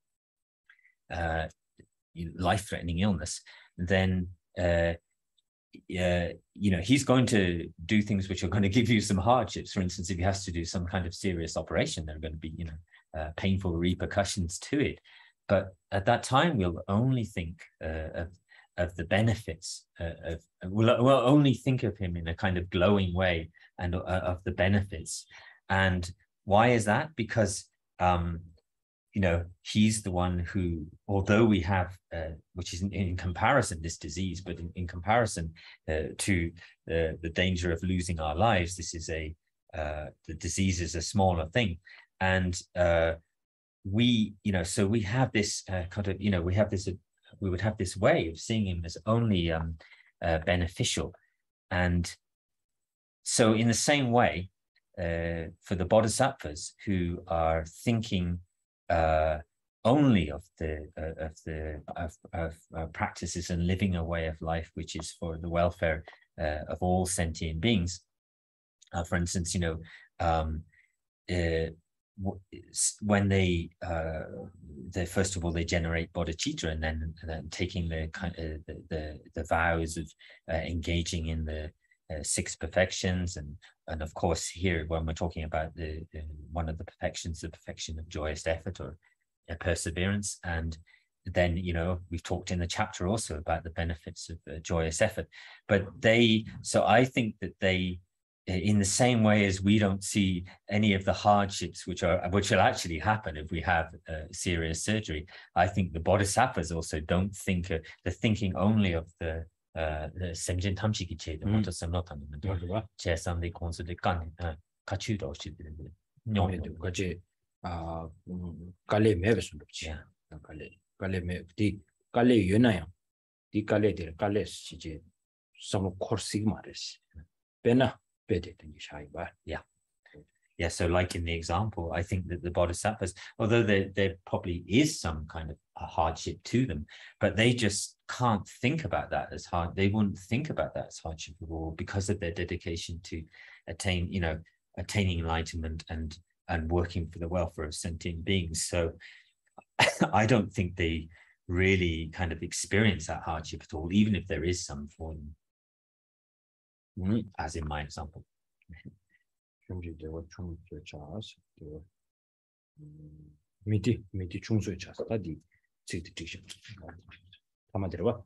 Speaker 4: life-threatening illness. Then he's going to do things which are going to give you some hardships. For instance, if he has to do some kind of serious operation, there are going to be painful repercussions to it. But at that time, we'll only think of the benefits we'll only think of him in a kind of glowing way and of the benefits. And why is that? Because he's the one who, although we have which is in comparison this disease, but in comparison to the danger of losing our lives, this is the disease is a smaller thing. And so we have this we would have this way of seeing him as only beneficial. And so in the same way, for the bodhisattvas who are thinking only of practices and living a way of life which is for the welfare of all sentient beings, for instance, when they first of all they generate bodhicitta, and then taking the vows of engaging in the 6 perfections, and of course here when we're talking about the one of the perfections, the perfection of joyous effort or perseverance. And then we've talked in the chapter also about the benefits of joyous effort. But so I think that they, in the same way as we don't see any of the hardships which will actually happen if we have serious surgery, I think the bodhisattvas also don't think they're thinking only of the semjin tamshiki che the motor samnotan che samde konsu de kan kachu do shi de
Speaker 1: nyong 가지 깔레 매베스 높지. 깔레 매디 깔레 유나야. 디 깔레들 깔레 시제 some course 말이지. 배나
Speaker 4: Yeah, so like in the example, I think that the bodhisattvas, although there probably is some kind of a hardship to them, but they just can't think about that as hard. They wouldn't think about that as hardship at all because of their dedication to attaining enlightenment and working for the welfare of sentient beings. So I don't think they really kind of experience that hardship at all, even if there is some for them. As in my example.
Speaker 1: 미디 중소의 자사다디 지디디션 담아들어봐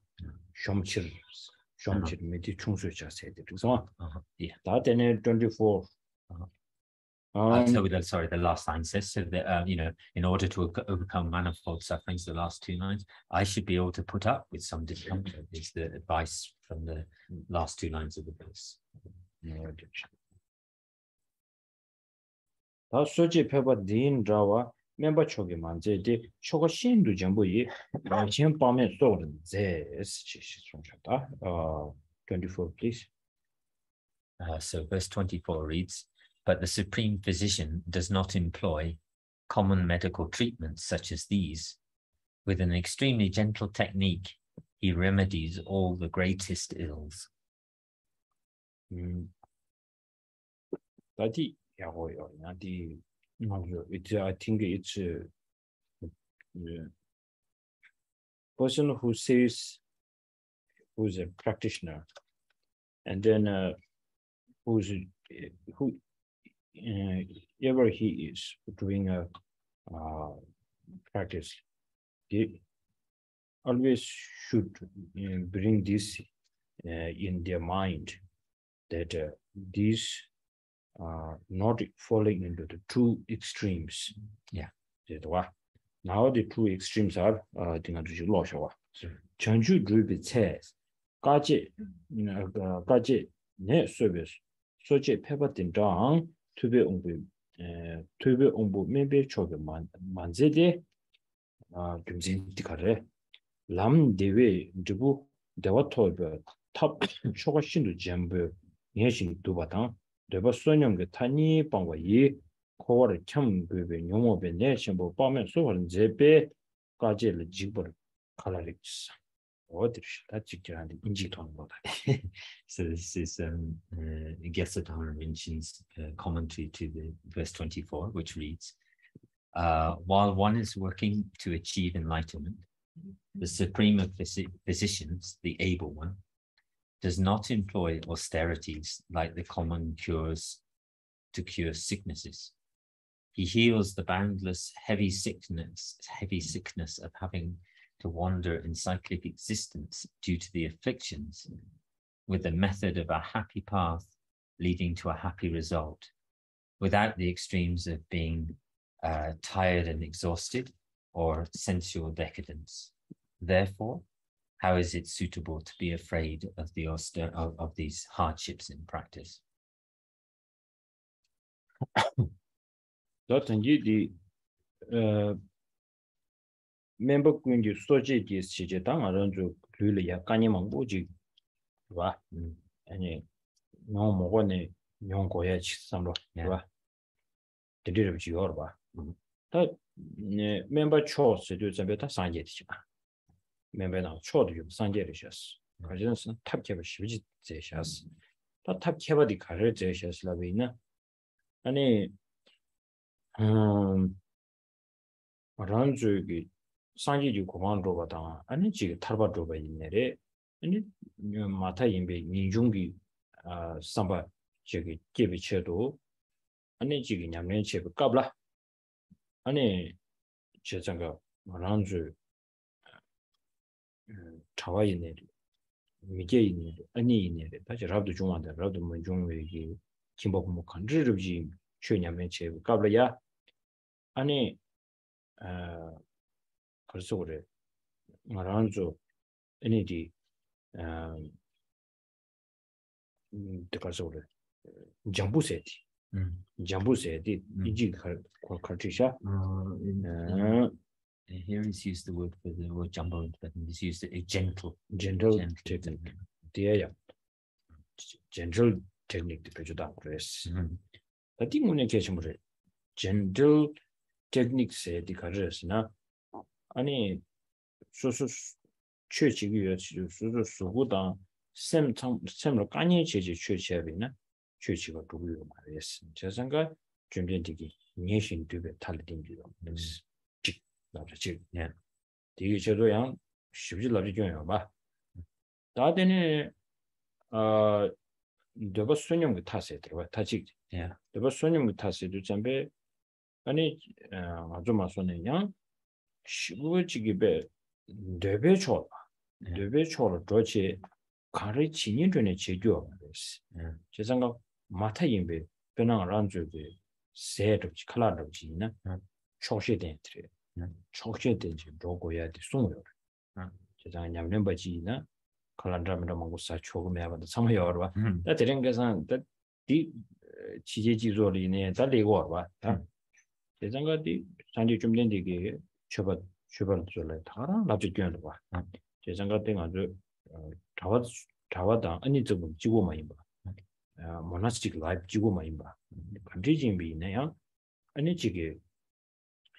Speaker 1: 숑칠 미디 중소의 자세들 그래서 다 되네 24
Speaker 4: sorry, the last line says, so that, in order to overcome manifold sufferings, the last 2 lines, I should be able to put up with some discomfort, is the advice from the last 2 lines of the verse.
Speaker 1: 다 소지 페버 딘 자와 멤버 초기 만제디 초가 신도 정보이 지금 밤에 쏘는 제 송셨다 24 please.
Speaker 4: So verse 24 reads, but the supreme physician does not employ common medical treatments such as these. With an extremely gentle technique, he remedies all the greatest ills.
Speaker 1: I think it's a person who says who's a practitioner and then who ever he is doing a practice, they always should bring this in their mind that these are not falling into the two extremes.
Speaker 4: Yeah.
Speaker 1: Now the two extremes are Chanju Drubi says Gaji ne service soje pepatin dang tube umbu maybe chobe manze de gumzin dikare lam dewe dubu dewa tobe top choga shindu jambu nyeshi dubatan deba sonyam ge tani bangwa yi kowar kyam bebe nyomobe ne shimbo pamen sohar zebe gaje le jigbor kalarik.
Speaker 4: So this is Geshe Rinpoche's commentary to the verse 24, which reads, while one is working to achieve enlightenment, the supreme of physicians, the able one, does not employ austerities like the common cures to cure sicknesses. He heals the boundless heavy sickness of having to wander in cyclic existence due to the afflictions with the method of a happy path leading to a happy result, without the extremes of being tired and exhausted or sensual decadence. Therefore, how is it suitable to be afraid of these hardships in practice?
Speaker 1: Member Quindi Soji is Chijetang around Lulia Kanyamanguji, and no more young voyage, some the deal of Giorba. That member chose to do some better Sanjay. Member now chose you Sanjays. Presidents tap cabbage visitations. But tap cava the carriages Lavina. And around you. 상지주 고만로바다 아니 지금 탈바로바 있네래 아니 마타 임베 민중기 삼바 저기 깨비쳐도 아니 지금 냠내 쳐 까블라 아니 제장가 말한주 차와 있네 미게 있네 아니 있네 다시 라도 중앙다 라도 문중외기 김법 뭐 간지르지 최냠내 쳐 까블라야 아니 그래서 그래 말한주 애니디 그래서 그래 jambusetti 이지 칼티샤
Speaker 4: here is used the word for the word jumbo, but it's used a gentle
Speaker 1: technique. Yeah, gentle technique 배주다 그랬어. 어디문에 계신 분들 gentle technique에 디가르스나 아니 소소 최지기에 소소 수고다 샘로 까니 제제 최치야비나 최치가 누구요 말했어. 제생각 준비되기 녀신 두배 탈딩기로 그래서 직 나지 네 되게 저도양 쉽지 나지죠 봐 다데네 내가 손님 탓에 들어와 다지 예 내가 손님 탓에도 잠배 아니 아주 마소네냐 시부지기배 네배초 네배초로 저치 가르 진인전에 제교 그래서 제생각 마타임배 변한 란주게 세르치 칼라르지나 초시된트리 초시된지 로고야디 송요 제가 냠렘바지나 칼란드라면 먹고사 초금해야도 참여여봐 나 드링게선 디 지제 지조리네 달리고 봐. 제장가디 산지 좀 된디게 쳐봐 줘래 다랑 납주 뛰는 거 봐. 제장가 때 아주 자와다 아니 좀 지고 많이 봐. 모나스틱 라이프 지고 많이 봐. 감지진비네요. 아니 지게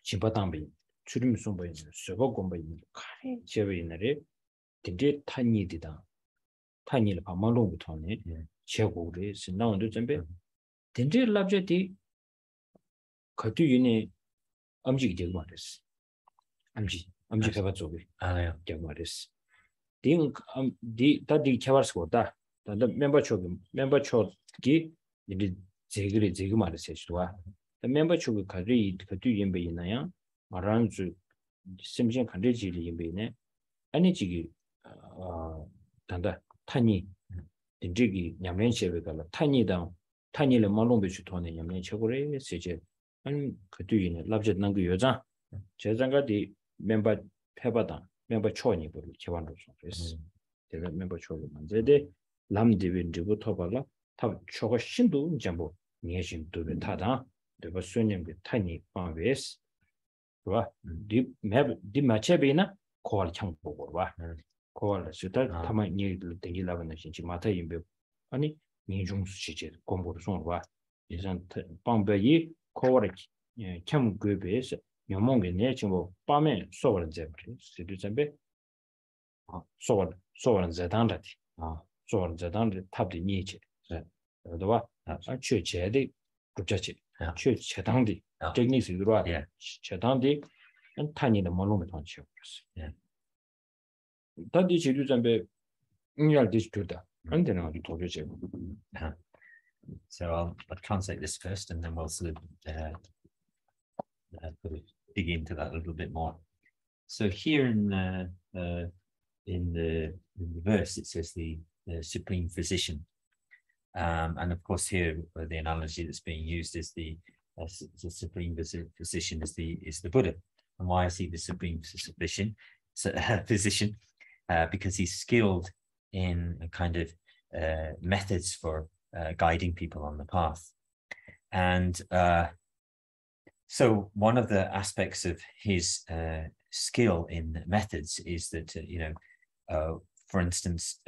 Speaker 1: 진바당비 추림 송보인 서버 공부인 카레 제베이너리 딘데 타니디다. 타니를 방망로부터네. 제고를 신나운도 준비 딘데 랍제디 거두윤이 음식이 되고 말했어. 음식 해봐 쪽이
Speaker 4: 아요.
Speaker 1: 되고 말했어. 디 다디 개발스고다. 다들 멤버 쪽이 이제 제글이 말했어. 좋아. 멤버 쪽이 가리 거두윤배 있나요? 말한주 심신 간대지리 인배네. 아니 지기 단다 타니 딘지기 냠렌셰베가 타니를 말롱베 주토네 냠렌 최고래 세제 아니 그뒤에는 랍젯난 그 여자 제장가디 멤버 해바다 멤버 초니 볼 기반으로 그래서 제가 멤버 초를 만들데 람디빈지부터 발라 타 초가 신도 전부 니에신도 타다 되버 수님의 타니 방베스 봐. 디 마체베나 코알 창보고 봐. 코알 수다 타만 니 되기라는 신지 마타 임베 아니 민중 수치제 공부를 송 봐. 이전 방배이 코알 참 그베스 요몽게 내 지금 밤에 소원 제브리 시도 잠베 소원 제단다디 소원 제단데 탑디 니체 네 봐. 최제의 급자치 최당디 techniques 들어와 최당디 타니의 몰롱을 통치요. 다디 제주 잠베 인열 디스트다. 안되는 아주 도저히.
Speaker 4: So I'll translate this first, and then we'll sort of dig into that a little bit more. So here in the verse, it says the supreme physician, and of course here the analogy that's being used is the supreme physician is the Buddha. And why is he the supreme physician? Because he's skilled in a kind of methods for guiding people on the path. And so one of the aspects of his skill in methods is that, for instance,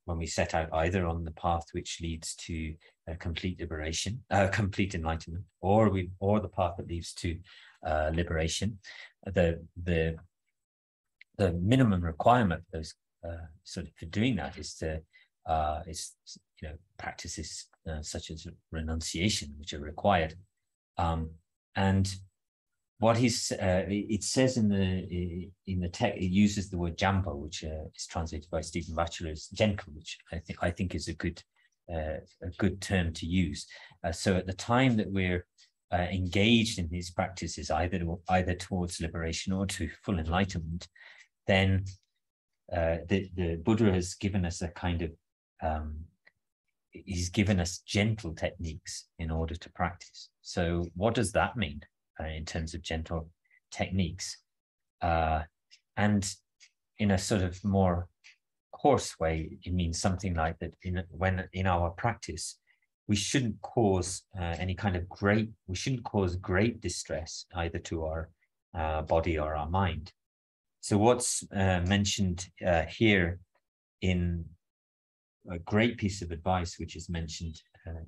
Speaker 4: when we set out either on the path which leads to complete liberation, complete enlightenment, or the path that leads to liberation, the minimum requirement those sort of for doing that is to practices such as renunciation, which are required. And what it says in the text, it uses the word jampa, which is translated by Stephen Batchelor as gentle, which I think is a good term to use. So at the time that we're engaged in these practices, either towards liberation or to full enlightenment, then the Buddha has given us a kind of he's given us gentle techniques in order to practice. So what does that mean in terms of gentle techniques? And in a sort of more coarse way, it means something like that in our practice, we shouldn't cause great distress either to our body or our mind. So what's mentioned here in a great piece of advice, which is mentioned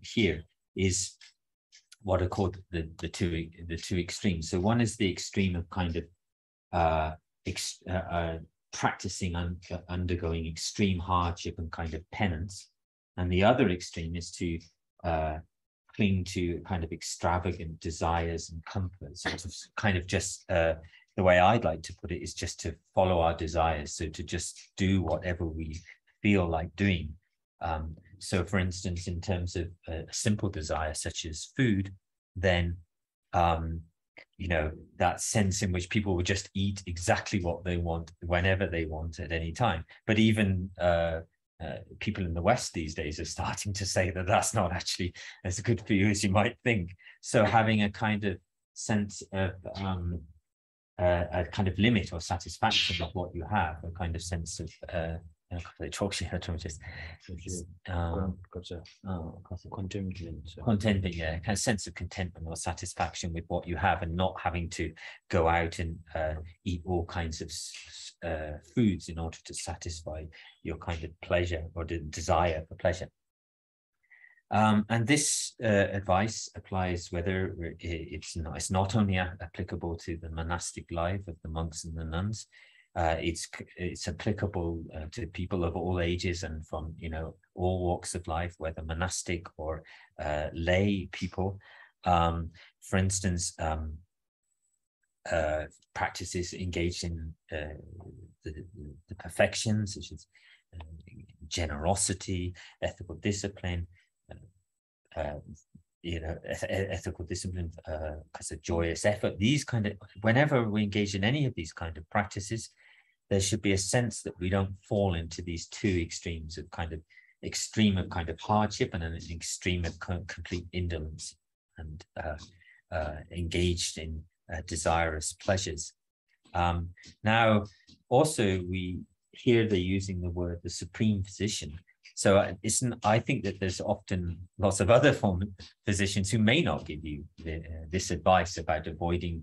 Speaker 4: here, is what are called the two extremes. So one is the extreme of kind of practicing undergoing extreme hardship and kind of penance, and the other extreme is to cling to kind of extravagant desires and comforts, sort of kind of just the way I'd like to put it is just to follow our desires, so to just do whatever we feel like doing. So for instance, in terms of a simple desire such as food, then that sense in which people would just eat exactly what they want whenever they want at any time. But even people in the West these days are starting to say that that's not actually as good for you as you might think. So having a kind of sense of a kind of limit or satisfaction of what you have, a kind of sense of contentment, yeah, kind of sense of contentment or satisfaction with what you have, and not having to go out and eat all kinds of foods in order to satisfy your kind of pleasure or the desire for pleasure. And this advice applies whether it's not only applicable to the monastic life of the monks and the nuns. It's applicable to people of all ages and from all walks of life, whether monastic or lay people. For instance, practices engaged in the perfections, such as generosity, ethical discipline. Ethical discipline, as a joyous effort. These kind of, whenever we engage in any of these kind of practices, there should be a sense that we don't fall into these two extremes of extreme of hardship and an extreme of complete indolence and engaged in desirous pleasures. Now, also we hear they're using the word the supreme physician. So I think that there's often lots of other physicians who may not give you this advice about avoiding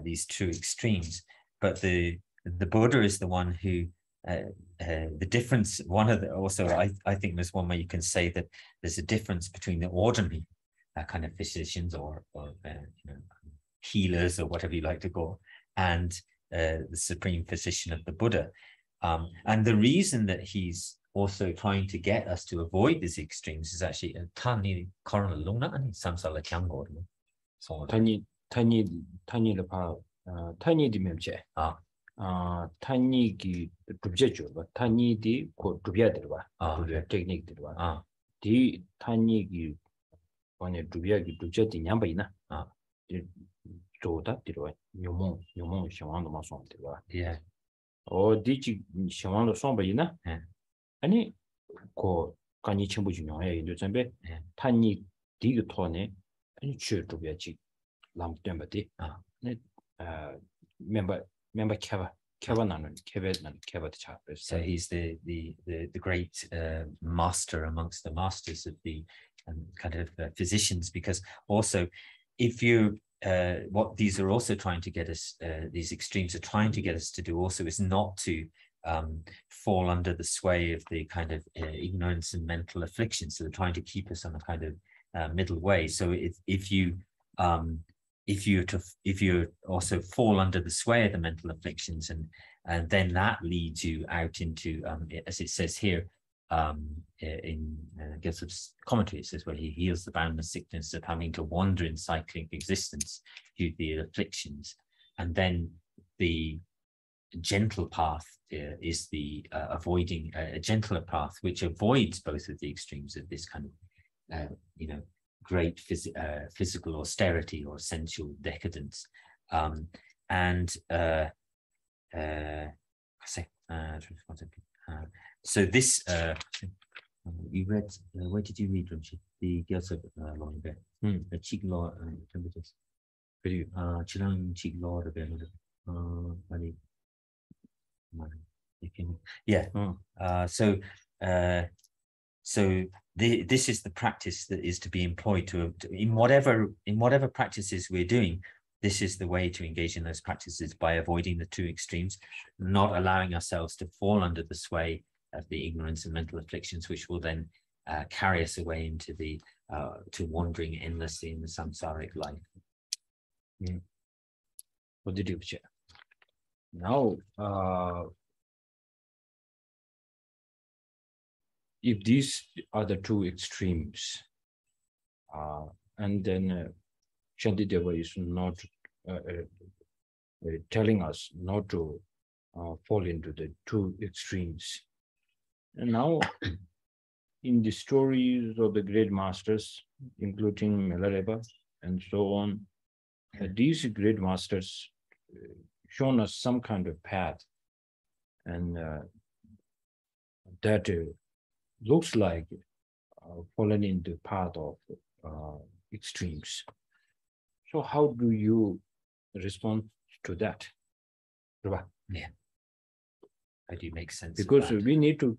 Speaker 4: these two extremes. But the Buddha is the one who, the difference, I think there's one where you can say that there's a difference between the ordinary kind of physicians or healers or whatever you like to call, and the supreme physician of the Buddha. And the reason that he's also trying to get us to avoid these extremes is actually tani korona luna ani samsala chango so
Speaker 1: tani le pa tani di memche tani gi dubje jo ba tani di ko dubya der ba dubya technique der ba di tani gi one dubya gi dubje di nyamba ina di jo da dir ba nyomong shawang ma song der ba
Speaker 4: yeah
Speaker 1: o di ji shawang song ba ina 아니 고 간이 첨부 중요해 인도 전에 탄이 디그 토네 아니 주도야지 람템바디 네 member 케바나는 케바드 차.
Speaker 4: So he's the great master amongst the masters of the kind of physicians, because also if you what these are also trying to get us, these extremes are trying to get us to do also is not to fall under the sway of the kind of ignorance and mental afflictions. So they're trying to keep us on a kind of middle way. So if you also fall under the sway of the mental afflictions, and then that leads you out into as it says here in Gyaltsab's commentary, it says, well, he heals the boundless sickness of having to wander in cyclic existence due to the afflictions. And then the gentle path is the avoiding a gentler path, which avoids both of the extremes of this kind of great physical austerity or sensual decadence. So this you read, where did you read from the Gyaltsab line there? The Chig law temperatures. Chilang Chig law this is the practice that is to be employed in whatever practices we're doing. This is the way to engage in those practices, by avoiding the two extremes, not allowing ourselves to fall under the sway of the ignorance and mental afflictions, which will then carry us away into the to wandering endlessly in the samsaric life.
Speaker 1: What did you say? Now, if these are the two extremes, and then Shantideva is not telling us not to fall into the two extremes. And now, in the stories of the great masters, including Milarepa and so on, these great masters shown us some kind of path, and that looks like falling into the path of extremes. So how do you respond to that?
Speaker 4: Yeah. How do you make sense
Speaker 1: because
Speaker 4: of that?
Speaker 1: we need to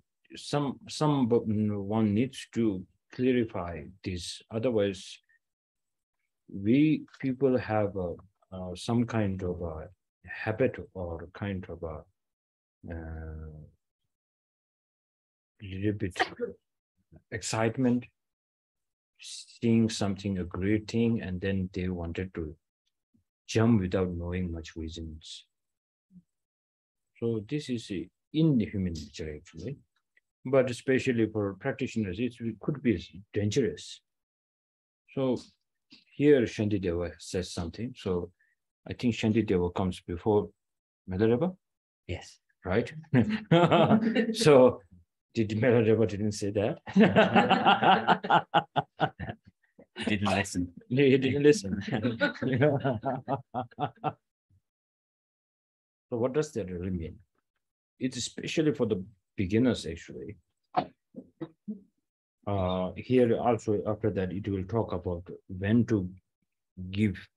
Speaker 1: one needs to clarify this. Otherwise, we people have some kind of a habit or kind of a little bit excitement, seeing something a great thing, and then they wanted to jump without knowing much reasons. So this is in the human nature actually, but especially for practitioners, it could be dangerous. So here Shantideva says something. So I think Shantideva comes before Milarepa.
Speaker 4: Yes.
Speaker 1: Right? So did Milarepa didn't say that?
Speaker 4: He didn't listen.
Speaker 1: He didn't listen. So what does that really mean? It's especially for the beginners actually. Here also after that it will talk about when to give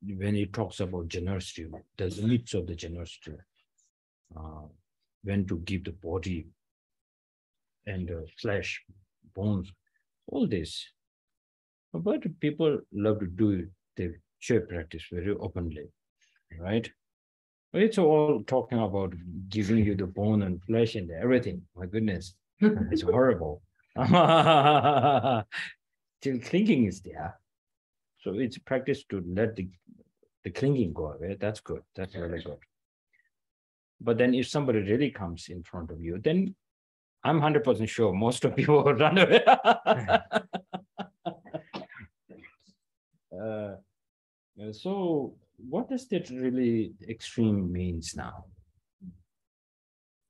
Speaker 1: when it talks about generosity, the limits of the generosity, when to give the body and flesh, bones, all this. But people love to do the chair practice very openly, right? It's all talking about giving you the bone and flesh and everything. My goodness, it's horrible. Till clinging is there. So it's practice to let the clinging go away. That's good. That's really good. But then if somebody really comes in front of you, then I'm 100% sure most of you will run away. So what does that really extreme means now?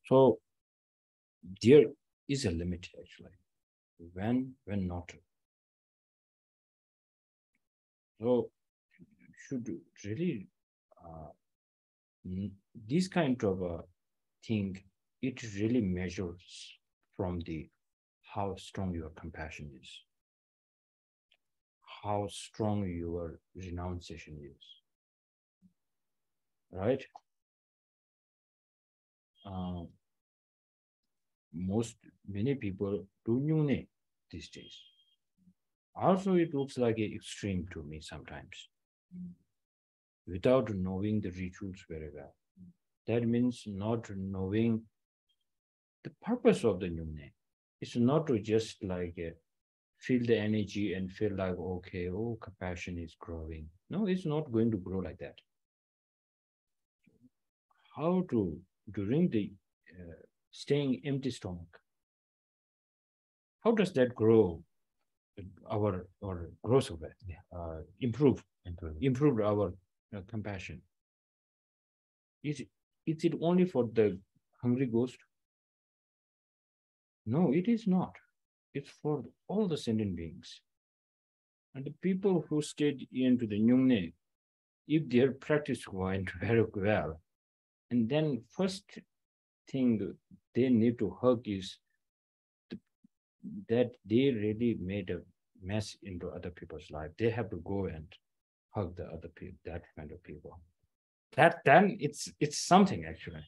Speaker 1: So there is a limit actually. When not. So should really this kind of a thing, it really measures from the how strong your compassion is, how strong your renunciation is, right? Many people do nyune these days. Also, it looks like an extreme to me sometimes, without knowing the rituals very well. That means not knowing the purpose of the nyune. It's not to just like feel the energy and feel like, okay, oh, compassion is growing. No, it's not going to grow like that. How to, during the staying empty stomach, how does that grow our growth of it? Improve our compassion? Is it only for the hungry ghost? No, it is not. It's for all the sentient beings. And the people who stayed into the Nyungne, if their practice went very well, and then first thing they need to hug is that they really made a mess into other people's life. They have to go and hug the other people, that kind of people. That then it's something actually.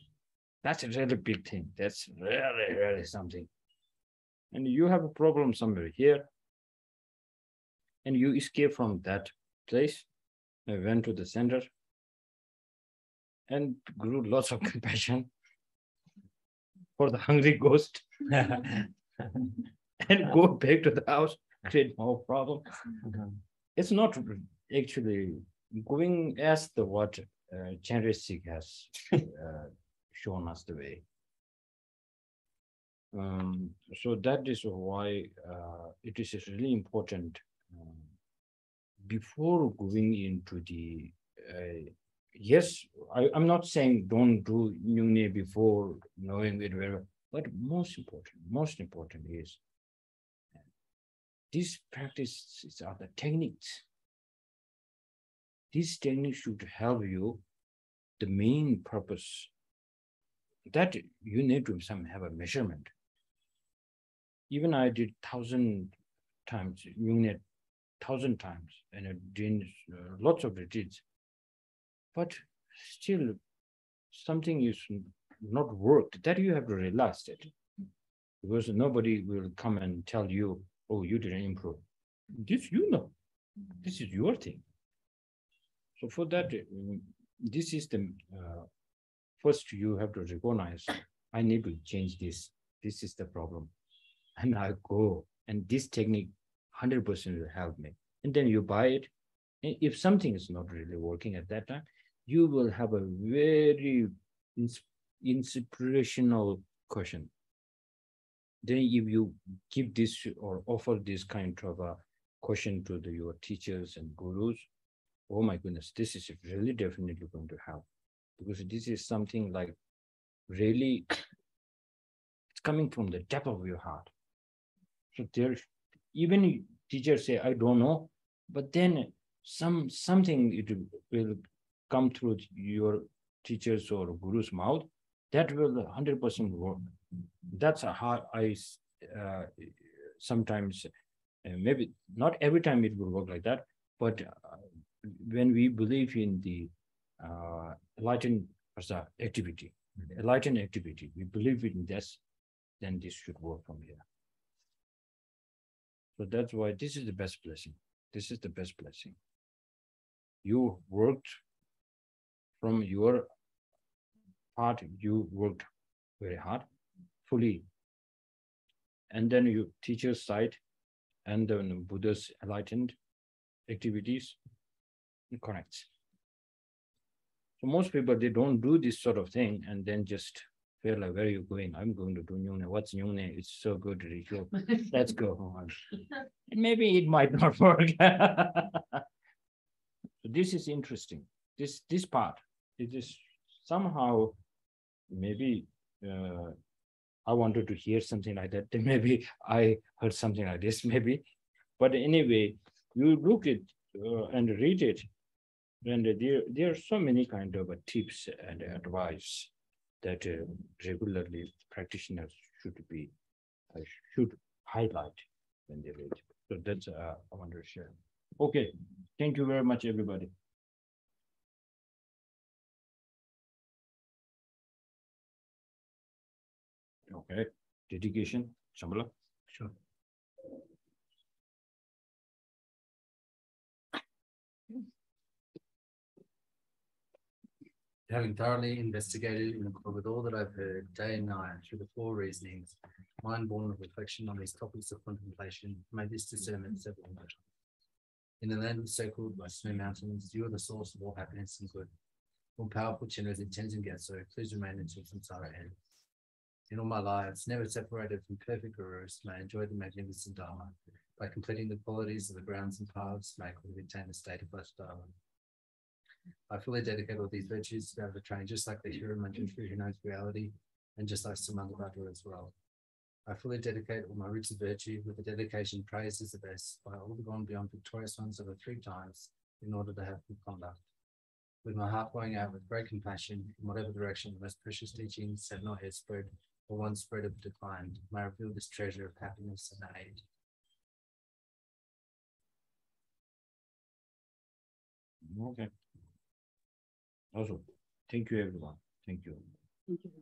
Speaker 1: That's a really big thing. That's really, really something. And you have a problem somewhere here, and you escape from that place, went to the center, and grew lots of compassion for the hungry ghost, and go back to the house, create more problem. It's not actually going as the what Chandrisik has shown us the way. So that is why it is really important before going into the yes, I'm not saying don't do Nyungne before knowing it very well, but most important is these practices are the techniques. These techniques should help you. The main purpose that you need to have a measurement. Even I did 1,000 times, Nyungne 1,000 times, and I did lots of retreats. But still, something is not worked, that you have to realize it. Because nobody will come and tell you, oh, you didn't improve. This you know. This is your thing. So for that, this is the first you have to recognize, I need to change this. This is the problem. And I go, and this technique 100% will help me. And then you buy it. And if something is not really working at that time, you will have a very inspirational question. Then if you give this or offer this kind of a question to your teachers and gurus, oh my goodness, this is really definitely going to help. Because this is something like really, it's coming from the depth of your heart. So there, even teachers say, I don't know, but then something it will come through your teachers or guru's mouth, that will 100% work. That's how I sometimes, maybe not every time it will work like that, but when we believe in the enlightened activity, we believe in this, then this should work from here. So that's why this is the best blessing. This is the best blessing. You worked from your part, you worked very hard, fully. And then you teacher's side and then Buddha's enlightened activities, it connects. So most people, they don't do this sort of thing and then just feel like, where are you going? I'm going to do Nyungne. What's Nyungne? It's so good. Let's go on. Maybe it might not work. So this is interesting. This part, it is somehow, maybe I wanted to hear something like that. Then maybe I heard something like this, maybe. But anyway, you look at and read it, and there are so many kind of tips and advice that regularly practitioners should highlight when they read. So that's I want to share. Okay, thank you very much, everybody. Okay, dedication, Shambhala.
Speaker 2: Sure. Having thoroughly investigated in accord with all that I've heard day and night through the four reasonings, mind born of reflection on these topics of contemplation, made this discernment several times. In the land encircled by snow mountains, you are the source of all happiness and good. All powerful Chinese in Tenzin Gyatso, please remain until samsara ends. In all my lives, never separated from perfect gurus, may I enjoy the magnificent Dharma. By completing the qualities of the grounds and paths, may I quickly attain the state of blessed Dharma. I fully dedicate all these virtues to be able to train just like the hero Manjushri who knows reality, and just like Samantha as well. I fully dedicate all my roots of virtue with the dedication praised as the best by all the gone beyond victorious ones over 3 times in order to have good conduct. With my heart going out with great compassion in whatever direction the most precious teachings have not yet spread or once spread have declined, may I reveal this treasure of happiness and aid.
Speaker 1: Okay. Also, thank you, everyone. Thank you.
Speaker 5: Thank you.